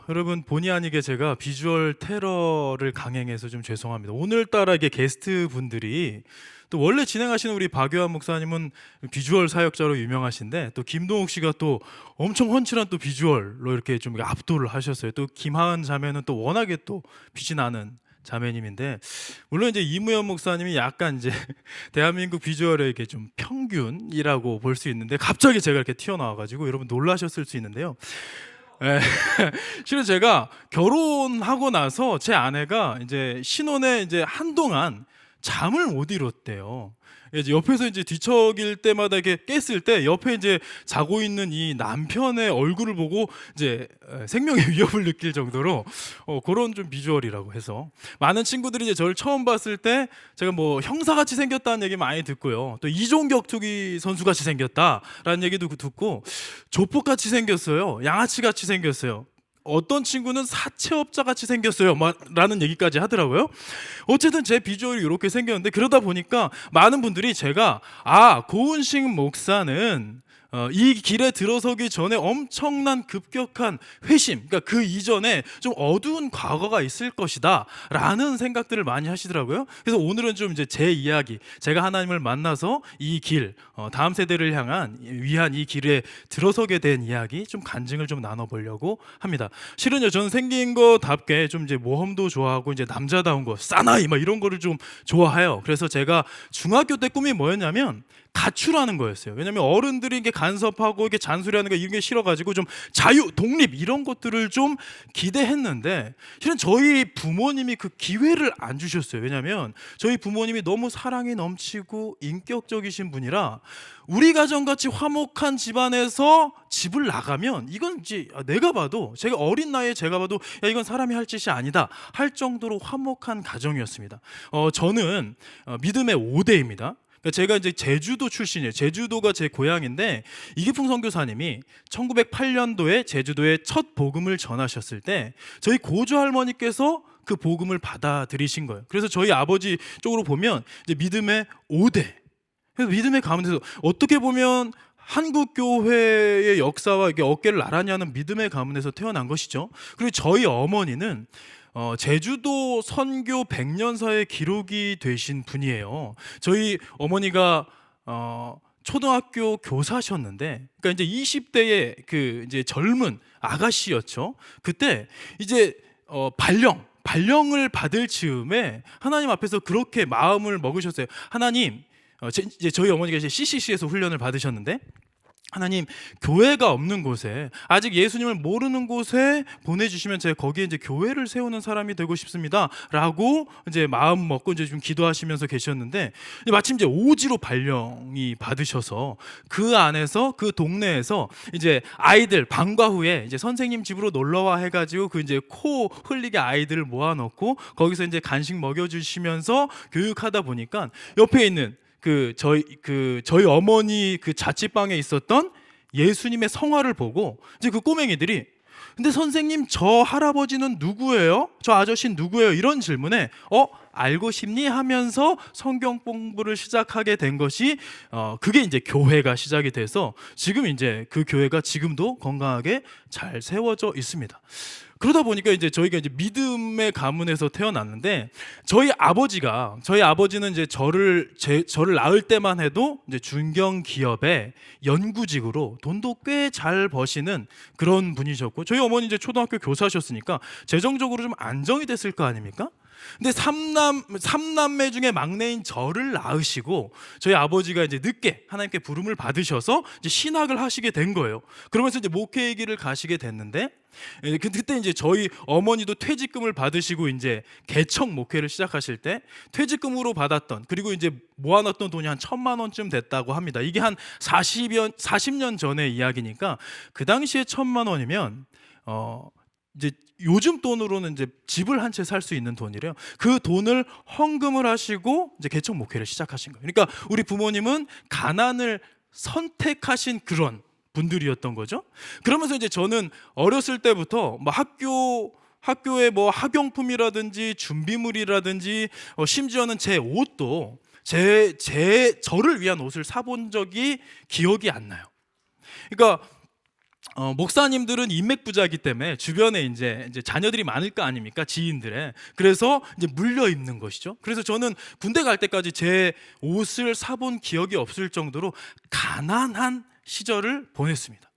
여러분 본의 아니게 제가 비주얼 테러를 강행해서 좀 죄송합니다. 오늘따라 이게 게스트 분들이 또 원래 진행하시는 우리 박요한 목사님은 비주얼 사역자로 유명하신데 또 김동욱 씨가 또 엄청 훤칠한 또 비주얼로 이렇게 좀 압도를 하셨어요. 또 김하은 자매는 또 워낙에 또 빛이 나는 자매님인데 물론 이제 이무현 목사님이 약간 이제 대한민국 비주얼의 이게 좀 평균이라고 볼 수 있는데 갑자기 제가 이렇게 튀어나와가지고 여러분 놀라셨을 수 있는데요. 예. 실은 제가 결혼하고 나서 제 아내가 이제 신혼에 이제 한동안 잠을 못 이뤘대요. 이제 옆에서 이제 뒤척일 때마다 이렇게 깼을 때 옆에 이제 자고 있는 이 남편의 얼굴을 보고 이제 생명의 위협을 느낄 정도로 그런 좀 비주얼이라고 해서 많은 친구들이 이제 저를 처음 봤을 때 제가 뭐 형사같이 생겼다는 얘기 많이 듣고요. 또 이종격투기 선수같이 생겼다라는 얘기도 듣고 조폭같이 생겼어요. 양아치같이 생겼어요. 어떤 친구는 사채업자 같이 생겼어요 라는 얘기까지 하더라고요. 어쨌든 제 비주얼이 이렇게 생겼는데 그러다 보니까 많은 분들이 제가 고은식 목사는 이 길에 들어서기 전에 엄청난 급격한 회심, 그러니까 그 이전에 좀 어두운 과거가 있을 것이다 라는 생각들을 많이 하시더라고요. 그래서 오늘은 좀 이제 제 이야기, 제가 하나님을 만나서 이 길, 다음 세대를 위한 이 길에 들어서게 된 이야기 좀 간증을 좀 나눠보려고 합니다. 실은요, 저는 생긴 거답게 좀 이제 모험도 좋아하고 이제 남자다운 거, 사나이 막 이런 거를 좀 좋아해요. 그래서 제가 중학교 때 꿈이 뭐였냐면 가출하는 거였어요. 왜냐면 어른들이 이게 간섭하고 이게 잔소리하는 거 이런 게 싫어가지고 좀 자유, 독립 이런 것들을 좀 기대했는데 실은 저희 부모님이 그 기회를 안 주셨어요. 왜냐면 저희 부모님이 너무 사랑이 넘치고 인격적이신 분이라 우리 가정같이 화목한 집안에서 집을 나가면 이건 이제 내가 봐도 제가 어린 나이에 제가 봐도 야 이건 사람이 할 짓이 아니다 할 정도로 화목한 가정이었습니다. 저는 믿음의 5대입니다. 제가 이제 제주도 출신이에요. 제주도가 제 고향인데 이기풍 선교사님이 1908년도에 제주도에 첫 복음을 전하셨을 때 저희 고조 할머니께서 그 복음을 받아들이신 거예요. 그래서 저희 아버지 쪽으로 보면 이제 믿음의 5대. 그래서 믿음의 가문에서 어떻게 보면 한국 교회의 역사와 이게 어깨를 나란히 하는 믿음의 가문에서 태어난 것이죠. 그리고 저희 어머니는 제주도 선교 100년사의 기록이 되신 분이에요. 저희 어머니가 초등학교 교사셨는데, 그러니까 이제 20대의 그 이제 젊은 아가씨였죠. 그때 이제 발령을 받을 즈음에 하나님 앞에서 그렇게 마음을 먹으셨어요. 하나님, 이제 저희 어머니가 이제 CCC에서 훈련을 받으셨는데. 하나님, 교회가 없는 곳에 아직 예수님을 모르는 곳에 보내주시면 제가 거기에 이제 교회를 세우는 사람이 되고 싶습니다 라고 이제 마음 먹고 이제 좀 기도하시면서 계셨는데 마침 이제 오지로 발령이 받으셔서 그 안에서 그 동네에서 이제 아이들 방과 후에 이제 선생님 집으로 놀러와 해가지고 그 이제 코 흘리게 아이들을 모아놓고 거기서 이제 간식 먹여주시면서 교육하다 보니까 옆에 있는 저희 어머니 그 자취방에 있었던 예수님의 성화를 보고 이제 그 꼬맹이들이 근데 선생님 저 할아버지는 누구예요? 저 아저씨는 누구예요? 이런 질문에 알고 싶니? 하면서 성경 공부를 시작하게 된 것이 그게 이제 교회가 시작이 돼서 지금 이제 그 교회가 지금도 건강하게 잘 세워져 있습니다. 그러다 보니까 이제 저희가 이제 믿음의 가문에서 태어났는데 저희 아버지는 이제 저를 낳을 때만 해도 이제 중견 기업의 연구직으로 돈도 꽤 잘 버시는 그런 분이셨고 저희 어머니 이제 초등학교 교사셨으니까 재정적으로 좀 안정이 됐을 거 아닙니까? 근데 삼남매 중에 막내인 저를 낳으시고 저희 아버지가 이제 늦게 하나님께 부름을 받으셔서 이제 신학을 하시게 된 거예요. 그러면서 이제 목회의 길을 가시게 됐는데 그때 이제 저희 어머니도 퇴직금을 받으시고 이제 개척 목회를 시작하실 때 퇴직금으로 받았던 그리고 이제 모아놨던 돈이 한 1,000만 원쯤 됐다고 합니다. 이게 한 40년 전의 이야기니까 그 당시에 1,000만 원이면 이제 요즘 돈으로는 이제 집을 한 채 살 수 있는 돈이래요. 그 돈을 헌금을 하시고 이제 개척 목회를 시작하신 거예요. 그러니까 우리 부모님은 가난을 선택하신 그런 분들이었던 거죠. 그러면서 이제 저는 어렸을 때부터 뭐 학교에 뭐 학용품이라든지 준비물이라든지 심지어는 제 옷도 저를 위한 옷을 사본 적이 기억이 안 나요. 그러니까 목사님들은 인맥 부자이기 때문에 주변에 이제 자녀들이 많을 거 아닙니까? 지인들의. 그래서 이제 물려 입는 것이죠. 그래서 저는 군대 갈 때까지 제 옷을 사본 기억이 없을 정도로 가난한 시절을 보냈습니다.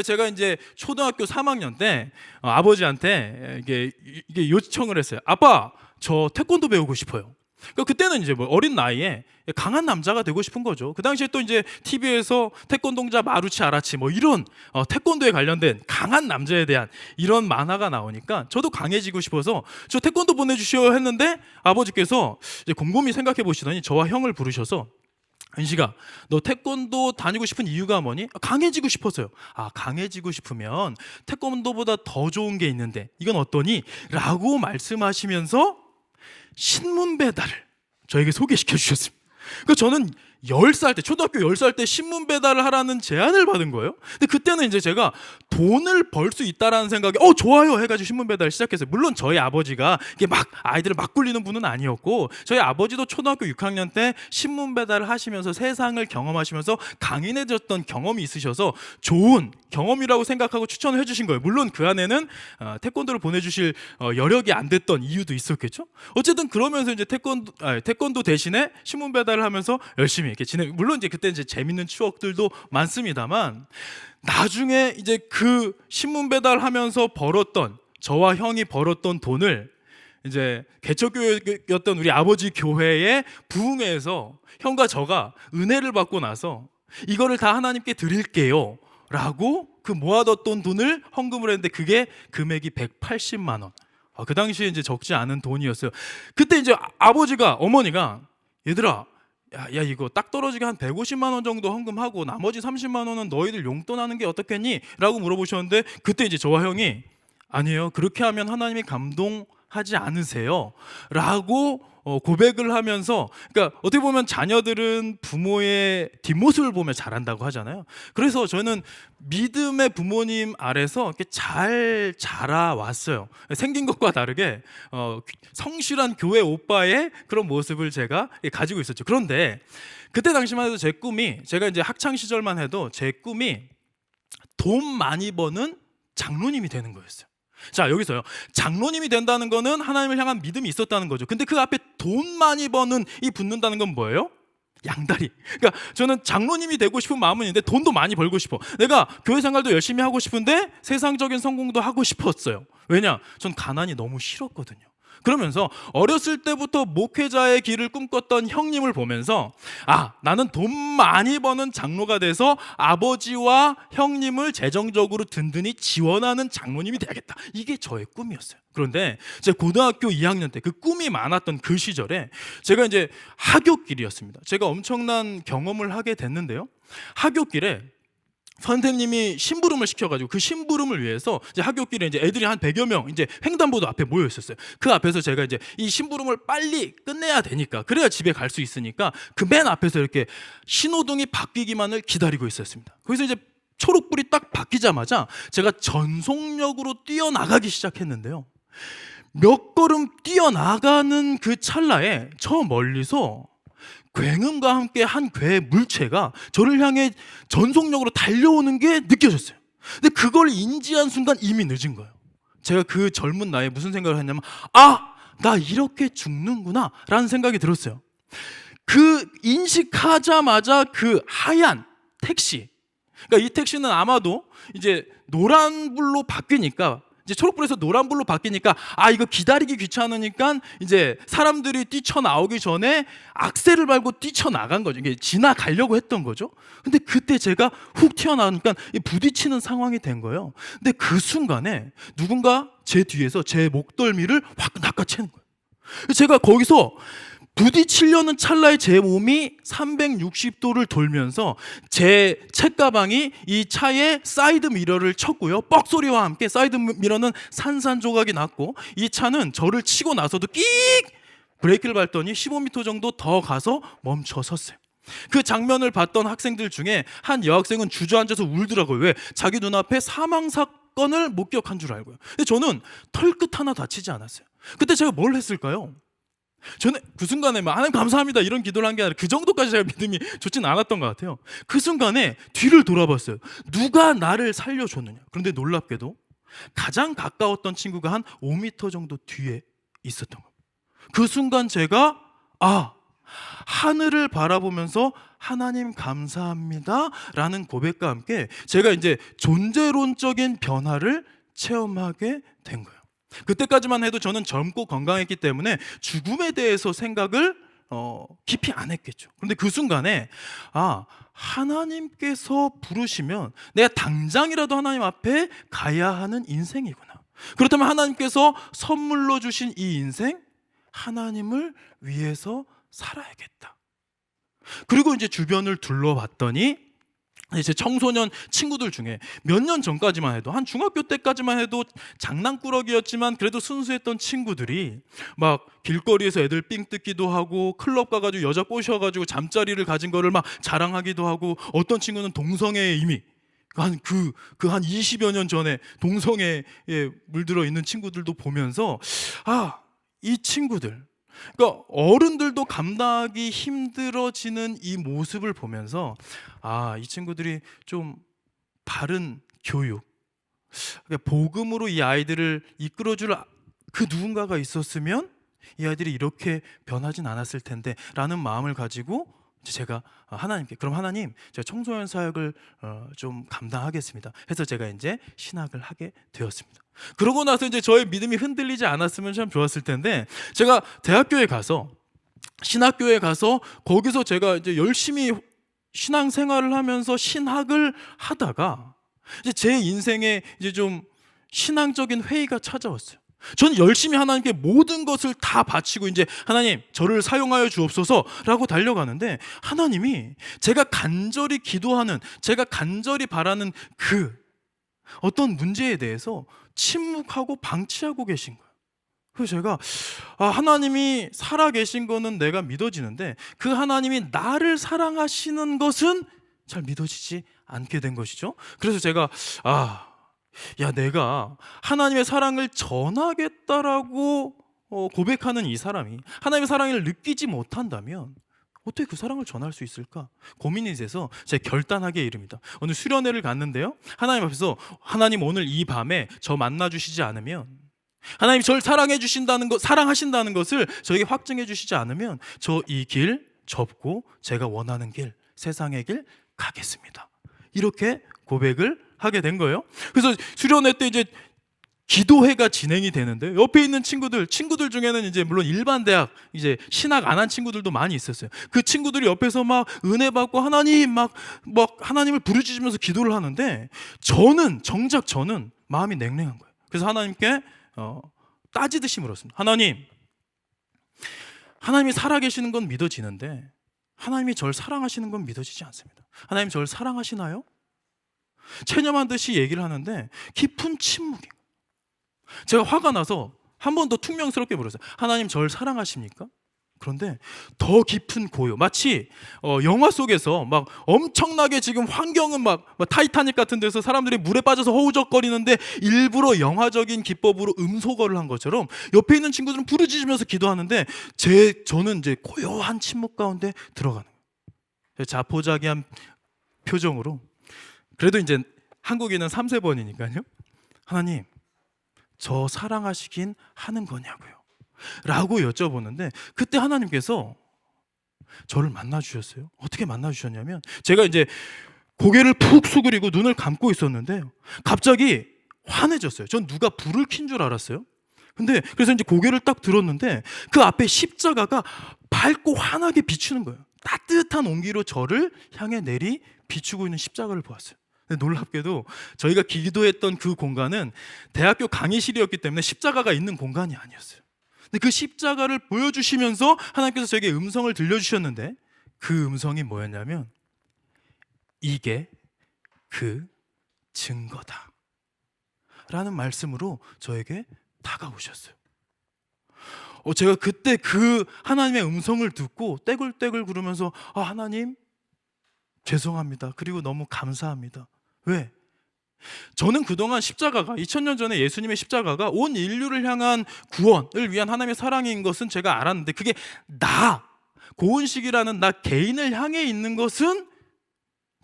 제가 이제 초등학교 3학년 때 아버지한테 이게 요청을 했어요. 아빠, 저 태권도 배우고 싶어요. 그러니까 그때는 이제 뭐 어린 나이에 강한 남자가 되고 싶은 거죠. 그 당시에 또 이제 TV에서 태권도자 마루치 아라치 뭐 이런 태권도에 관련된 강한 남자에 대한 이런 만화가 나오니까 저도 강해지고 싶어서 저 태권도 보내주시오 했는데 아버지께서 이제 곰곰이 생각해 보시더니 저와 형을 부르셔서 은식아, 너 태권도 다니고 싶은 이유가 뭐니? 강해지고 싶어서요. 아, 강해지고 싶으면 태권도보다 더 좋은 게 있는데 이건 어떠니? 라고 말씀하시면서 신문 배달을 저에게 소개시켜 주셨습니다. 그러니까 저는 10살 때, 초등학교 10살 때 신문 배달을 하라는 제안을 받은 거예요. 근데 그때는 이제 제가 돈을 벌 수 있다라는 생각에 좋아요 해가지고 신문 배달을 시작했어요. 물론 저희 아버지가 이게 막 아이들을 막 굴리는 분은 아니었고 저희 아버지도 초등학교 6학년 때 신문 배달을 하시면서 세상을 경험하시면서 강인해졌던 경험이 있으셔서 좋은 경험이라고 생각하고 추천을 해주신 거예요. 물론 그 안에는 태권도를 보내주실 여력이 안 됐던 이유도 있었겠죠. 어쨌든 그러면서 이제 태권도 대신에 신문 배달을 하면서 열심히 이렇게 물론 이제 그때 이제 재밌는 추억들도 많습니다만 나중에 이제 그 신문 배달하면서 벌었던 저와 형이 벌었던 돈을 이제 개척교회였던 우리 아버지 교회에 부흥회에서 형과 저가 은혜를 받고 나서 이거를 다 하나님께 드릴게요 라고 그 모아뒀던 돈을 헌금을 했는데 그게 금액이 180만 원. 그 당시에 이제 적지 않은 돈이었어요. 그때 이제 어머니가 얘들아, 야 이거 딱 떨어지게 한 150만 원 정도 헌금하고 나머지 30만 원은 너희들 용돈하는 게 어떻겠니? 라고 물어보셨는데 그때 이제 저와 형이 아니에요, 그렇게 하면 하나님이 감동하지 않으세요 라고 고백을 하면서, 그러니까 어떻게 보면 자녀들은 부모의 뒷모습을 보며 자란다고 하잖아요. 그래서 저는 믿음의 부모님 아래서 이렇게 잘 자라왔어요. 생긴 것과 다르게 성실한 교회 오빠의 그런 모습을 제가 가지고 있었죠. 그런데 그때 당시만 해도 제 꿈이, 제가 이제 학창 시절만 해도 제 꿈이 돈 많이 버는 장로님이 되는 거였어요. 자, 여기서요, 장로님이 된다는 거는 하나님을 향한 믿음이 있었다는 거죠. 근데 그 앞에 돈 많이 버는 이 붙는다는 건 뭐예요? 양다리. 그러니까 저는 장로님이 되고 싶은 마음은 있는데 돈도 많이 벌고 싶어. 내가 교회 생활도 열심히 하고 싶은데 세상적인 성공도 하고 싶었어요. 왜냐? 전 가난이 너무 싫었거든요. 그러면서 어렸을 때부터 목회자의 길을 꿈꿨던 형님을 보면서 나는 돈 많이 버는 장로가 돼서 아버지와 형님을 재정적으로 든든히 지원하는 장로님이 돼야겠다. 이게 저의 꿈이었어요. 그런데 제 고등학교 2학년 때 그 꿈이 많았던 그 시절에 제가 이제 하굣길이었습니다. 제가 엄청난 경험을 하게 됐는데요. 하굣길에 선생님이 심부름을 시켜가지고 그 심부름을 위해서 이제 하굣길에 이제 애들이 한 100여 명 이제 횡단보도 앞에 모여 있었어요. 그 앞에서 제가 이제 이 심부름을 빨리 끝내야 되니까, 그래야 집에 갈 수 있으니까 그 맨 앞에서 이렇게 신호등이 바뀌기만을 기다리고 있었습니다. 거기서 이제 초록불이 딱 바뀌자마자 제가 전속력으로 뛰어나가기 시작했는데요. 몇 걸음 뛰어나가는 그 찰나에 저 멀리서 굉음과 함께 한 괴의 물체가 저를 향해 전속력으로 달려오는 게 느껴졌어요. 근데 그걸 인지한 순간 이미 늦은 거예요. 제가 그 젊은 나이에 무슨 생각을 했냐면 나 이렇게 죽는구나 라는 생각이 들었어요. 그 인식하자마자 그 하얀 택시, 그러니까 이 택시는 아마도 이제 노란불로 바뀌니까, 이제 초록불에서 노란불로 바뀌니까 이거 기다리기 귀찮으니까 이제 사람들이 뛰쳐나오기 전에 악셀을 밟고 뛰쳐나간 거죠. 이게 지나가려고 했던 거죠. 근데 그때 제가 훅 튀어나오니까 부딪히는 상황이 된 거예요. 근데 그 순간에 누군가 제 뒤에서 제 목덜미를 확 낚아채는 거예요. 제가 거기서 부딪히려는 찰나에 제 몸이 360도를 돌면서 제 책가방이 이 차의 사이드 미러를 쳤고요. 뻑소리와 함께 사이드 미러는 산산조각이 났고, 이 차는 저를 치고 나서도 끽 브레이크를 밟더니 15m 정도 더 가서 멈춰 섰어요. 그 장면을 봤던 학생들 중에 한 여학생은 주저앉아서 울더라고요. 왜? 자기 눈앞에 사망사건을 목격한 줄 알고요. 근데 저는 털끝 하나 다치지 않았어요. 그때 제가 뭘 했을까요? 저는 그 순간에 막 하나님 감사합니다 이런 기도를 한 게 아니라 그 정도까지 제가 믿음이 좋진 않았던 것 같아요. 그 순간에 뒤를 돌아봤어요. 누가 나를 살려줬느냐. 그런데 놀랍게도 가장 가까웠던 친구가 한 5m 정도 뒤에 있었던 거예요. 그 순간 제가 하늘을 바라보면서 하나님 감사합니다 라는 고백과 함께 제가 이제 존재론적인 변화를 체험하게 된 거예요. 그때까지만 해도 저는 젊고 건강했기 때문에 죽음에 대해서 생각을 깊이 안 했겠죠. 그런데 그 순간에 하나님께서 부르시면 내가 당장이라도 하나님 앞에 가야 하는 인생이구나. 그렇다면 하나님께서 선물로 주신 이 인생, 하나님을 위해서 살아야겠다. 그리고 이제 주변을 둘러봤더니 제 청소년 친구들 중에 몇 년 전까지만 해도 한 중학교 때까지만 해도 장난꾸러기였지만 그래도 순수했던 친구들이 막 길거리에서 애들 삥 뜯기도 하고 클럽 가가지고 여자 꼬셔가지고 잠자리를 가진 거를 막 자랑하기도 하고 어떤 친구는 동성애에 이미 한 20여 년 전에 동성애에 물들어 있는 친구들도 보면서 이 친구들, 그러니까 어른들도 감당하기 힘들어지는 이 모습을 보면서 이 친구들이 좀 바른 교육, 그러니까 복음으로 이 아이들을 이끌어줄 그 누군가가 있었으면 이 아이들이 이렇게 변하진 않았을 텐데 라는 마음을 가지고 제가 하나님께 그럼 하나님 제가 청소년 사역을 좀 감당하겠습니다 해서 제가 이제 신학을 하게 되었습니다. 그러고 나서 이제 저의 믿음이 흔들리지 않았으면 참 좋았을 텐데 제가 대학교에 가서 신학교에 가서 거기서 제가 이제 열심히 신앙 생활을 하면서 신학을 하다가 이제 제 인생에 이제 좀 신앙적인 회의가 찾아왔어요. 저는 열심히 하나님께 모든 것을 다 바치고 이제 하나님 저를 사용하여 주옵소서라고 달려가는데 하나님이 제가 간절히 기도하는 제가 간절히 바라는 그 어떤 문제에 대해서 침묵하고 방치하고 계신 거예요. 그래서 제가 하나님이 살아계신 거는 내가 믿어지는데 그 하나님이 나를 사랑하시는 것은 잘 믿어지지 않게 된 것이죠. 그래서 제가 내가 하나님의 사랑을 전하겠다라고 고백하는 이 사람이 하나님의 사랑을 느끼지 못한다면 어떻게 그 사랑을 전할 수 있을까 고민이 돼서 제가 결단하게 이릅니다. 오늘 수련회를 갔는데요, 하나님 앞에서 하나님 오늘 이 밤에 저 만나주시지 않으면 하나님 저를 사랑하신다는 것을 저에게 확증해 주시지 않으면 저 이 길 접고 제가 원하는 길 세상의 길 가겠습니다. 이렇게 고백을 하게 된 거예요. 그래서 수련회 때 이제 기도회가 진행이 되는데 옆에 있는 친구들 중에는 이제 물론 일반 대학 이제 신학 안 한 친구들도 많이 있었어요. 그 친구들이 옆에서 막 은혜 받고 하나님 막 하나님을 부르짖으면서 기도를 하는데 정작 저는 마음이 냉랭한 거예요. 그래서 하나님께 따지듯이 물었습니다. 하나님이 살아계시는 건 믿어지는데 하나님이 저를 사랑하시는 건 믿어지지 않습니다. 하나님 저를 사랑하시나요? 체념한 듯이 얘기를 하는데 깊은 침묵이. 제가 화가 나서 한 번 더 퉁명스럽게 물었어요. 하나님 저를 사랑하십니까? 그런데 더 깊은 고요, 마치 영화 속에서 막 엄청나게 지금 환경은 막 타이타닉 같은 데서 사람들이 물에 빠져서 허우적거리는데 일부러 영화적인 기법으로 음소거를 한 것처럼 옆에 있는 친구들은 부르짖으면서 기도하는데 저는 이제 고요한 침묵 가운데 들어가는 거예요. 자포자기한 표정으로 그래도 이제 한국인은 3세 번이니까요. 하나님 저 사랑하시긴 하는 거냐고요 라고 여쭤보는데 그때 하나님께서 저를 만나주셨어요. 어떻게 만나주셨냐면 제가 이제 고개를 푹 숙이고 눈을 감고 있었는데 갑자기 환해졌어요. 전 누가 불을 킨 줄 알았어요. 근데 그래서 이제 고개를 딱 들었는데 그 앞에 십자가가 밝고 환하게 비추는 거예요. 따뜻한 온기로 저를 향해 내리 비추고 있는 십자가를 보았어요. 근데 놀랍게도 저희가 기도했던 그 공간은 대학교 강의실이었기 때문에 십자가가 있는 공간이 아니었어요. 근데 그 십자가를 보여주시면서 하나님께서 저에게 음성을 들려주셨는데 그 음성이 뭐였냐면 이게 그 증거다 라는 말씀으로 저에게 다가오셨어요. 제가 그때 그 하나님의 음성을 듣고 떼굴떼굴 구르면서 하나님 죄송합니다. 그리고 너무 감사합니다. 왜? 저는 그동안 십자가가 2000년 전에 예수님의 십자가가 온 인류를 향한 구원을 위한 하나님의 사랑인 것은 제가 알았는데 그게 나 고은식이라는 나 개인을 향해 있는 것은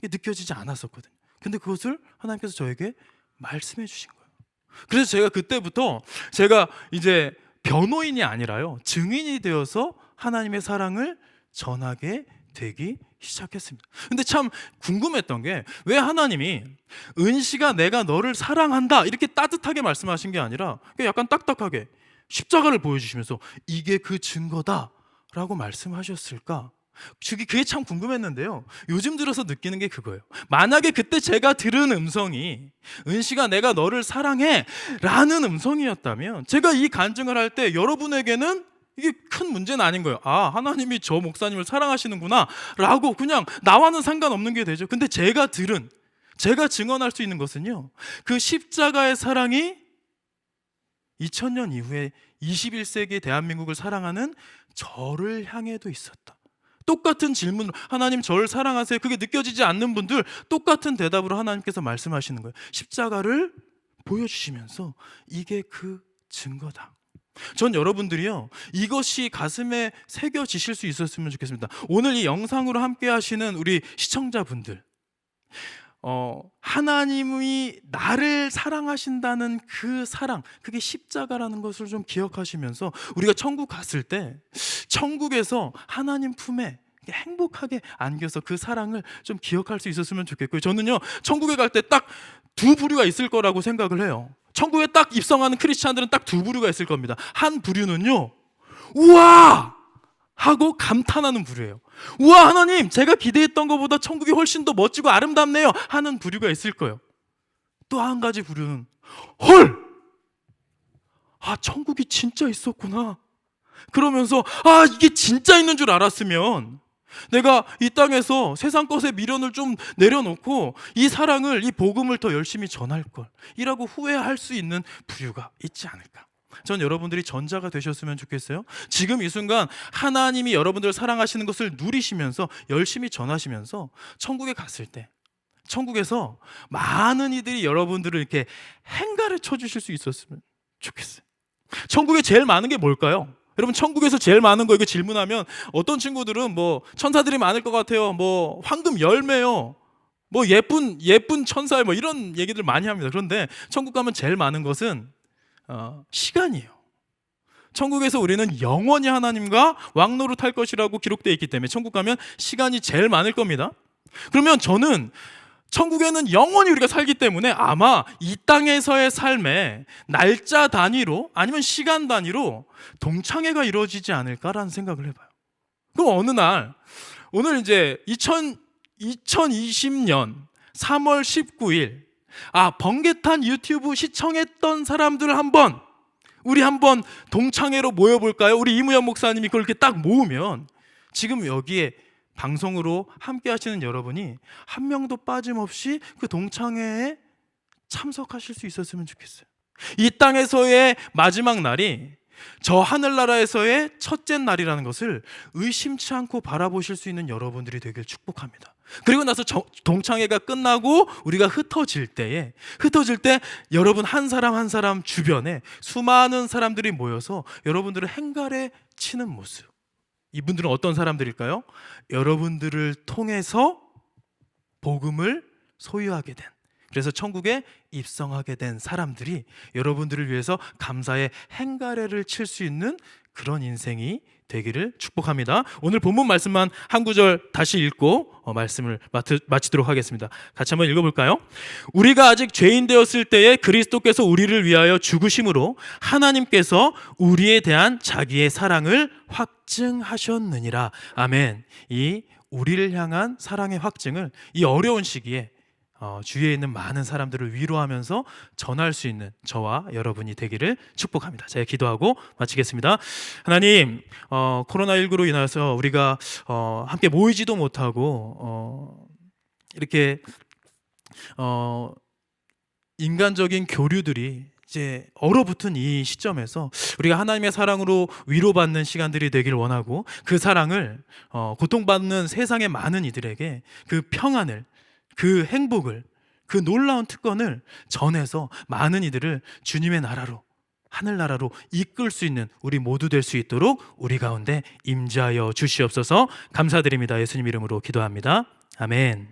느껴지지 않았었거든요. 근데 그것을 하나님께서 저에게 말씀해 주신 거예요. 그래서 제가 그때부터 제가 이제 변호인이 아니라요, 증인이 되어서 하나님의 사랑을 전하게 되기 시작했습니다. 근데 참 궁금했던 게 왜 하나님이 은시가 내가 너를 사랑한다 이렇게 따뜻하게 말씀하신 게 아니라 약간 딱딱하게 십자가를 보여주시면서 이게 그 증거다 라고 말씀하셨을까? 그게 참 궁금했는데요, 요즘 들어서 느끼는 게 그거예요. 만약에 그때 제가 들은 음성이 은시가 내가 너를 사랑해 라는 음성이었다면 제가 이 간증을 할 때 여러분에게는 이게 큰 문제는 아닌 거예요. 아, 하나님이 저 목사님을 사랑하시는구나 라고 그냥 나와는 상관없는 게 되죠. 근데 제가 증언할 수 있는 것은요, 그 십자가의 사랑이 2000년 이후에 21세기 대한민국을 사랑하는 저를 향해도 있었다. 똑같은 질문으로 하나님 저를 사랑하세요, 그게 느껴지지 않는 분들 똑같은 대답으로 하나님께서 말씀하시는 거예요. 십자가를 보여주시면서 이게 그 증거다. 전 여러분들이요, 이것이 가슴에 새겨지실 수 있었으면 좋겠습니다. 오늘 이 영상으로 함께 하시는 우리 시청자분들, 하나님이 나를 사랑하신다는 그 사랑, 그게 십자가라는 것을 좀 기억하시면서 우리가 천국 갔을 때 천국에서 하나님 품에 행복하게 안겨서 그 사랑을 좀 기억할 수 있었으면 좋겠고요. 저는요, 천국에 갈 때 딱 두 부류가 있을 거라고 생각을 해요. 천국에 딱 입성하는 크리스찬들은 딱 두 부류가 있을 겁니다. 한 부류는요, 우와! 하고 감탄하는 부류예요. 우와, 하나님, 제가 기대했던 것보다 천국이 훨씬 더 멋지고 아름답네요 하는 부류가 있을 거예요. 또 한 가지 부류는 헐! 아, 천국이 진짜 있었구나. 그러면서 아, 이게 진짜 있는 줄 알았으면 내가 이 땅에서 세상 것의 미련을 좀 내려놓고 이 사랑을, 이 복음을 더 열심히 전할 걸 이라고 후회할 수 있는 부류가 있지 않을까. 전 여러분들이 전자가 되셨으면 좋겠어요. 지금 이 순간 하나님이 여러분들을 사랑하시는 것을 누리시면서 열심히 전하시면서 천국에 갔을 때 천국에서 많은 이들이 여러분들을 이렇게 행가를 쳐주실 수 있었으면 좋겠어요. 천국에 제일 많은 게 뭘까요? 여러분, 천국에서 제일 많은 거 이거 질문하면 어떤 친구들은 뭐 천사들이 많을 것 같아요, 뭐 황금 열매요, 뭐 예쁜 천사, 뭐 이런 얘기들 많이 합니다. 그런데 천국 가면 제일 많은 것은 시간이에요. 천국에서 우리는 영원히 하나님과 왕노릇할 것이라고 기록되어 있기 때문에 천국 가면 시간이 제일 많을 겁니다. 그러면 저는 천국에는 영원히 우리가 살기 때문에 아마 이 땅에서의 삶에 날짜 단위로 아니면 시간 단위로 동창회가 이루어지지 않을까라는 생각을 해봐요. 그럼 어느 날, 오늘 이제 2020년 3월 19일 번개탄 유튜브 시청했던 사람들 우리 한번 동창회로 모여볼까요? 우리 이무현 목사님이 그걸 이렇게 딱 모으면 지금 여기에 방송으로 함께 하시는 여러분이 한 명도 빠짐없이 그 동창회에 참석하실 수 있었으면 좋겠어요. 이 땅에서의 마지막 날이 저 하늘나라에서의 첫째 날이라는 것을 의심치 않고 바라보실 수 있는 여러분들이 되길 축복합니다. 그리고 나서 동창회가 끝나고 우리가 흩어질 때 여러분 한 사람 주변에 수많은 사람들이 모여서 여러분들을 행가래 치는 모습, 이분들은 어떤 사람들일까요? 여러분들을 통해서 복음을 소유하게 된, 그래서 천국에 입성하게 된 사람들이 여러분들을 위해서 감사의 행가래를 칠 수 있는 그런 인생이 되기를 축복합니다. 오늘 본문 말씀만 한 구절 다시 읽고 말씀을 마치도록 하겠습니다. 같이 한번 읽어볼까요? 우리가 아직 죄인 되었을 때에 그리스도께서 우리를 위하여 죽으심으로 하나님께서 우리에 대한 자기의 사랑을 확증하셨느니라. 아멘. 이 우리를 향한 사랑의 확증을 이 어려운 시기에 주위에 있는 많은 사람들을 위로하면서 전할 수 있는 저와 여러분이 되기를 축복합니다. 제가 기도하고 마치겠습니다. 하나님, 코로나19로 인해서 우리가 함께 모이지도 못하고 이렇게 인간적인 교류들이 이제 얼어붙은 이 시점에서 우리가 하나님의 사랑으로 위로받는 시간들이 되길 원하고, 그 사랑을 고통받는 세상의 많은 이들에게 그 평안을, 그 행복을 그 놀라운 특권을 전해서 많은 이들을 주님의 나라로, 하늘나라로 이끌 수 있는 우리 모두 될 수 있도록 우리 가운데 임재하여 주시옵소서. 감사드립니다. 예수님 이름으로 기도합니다. 아멘.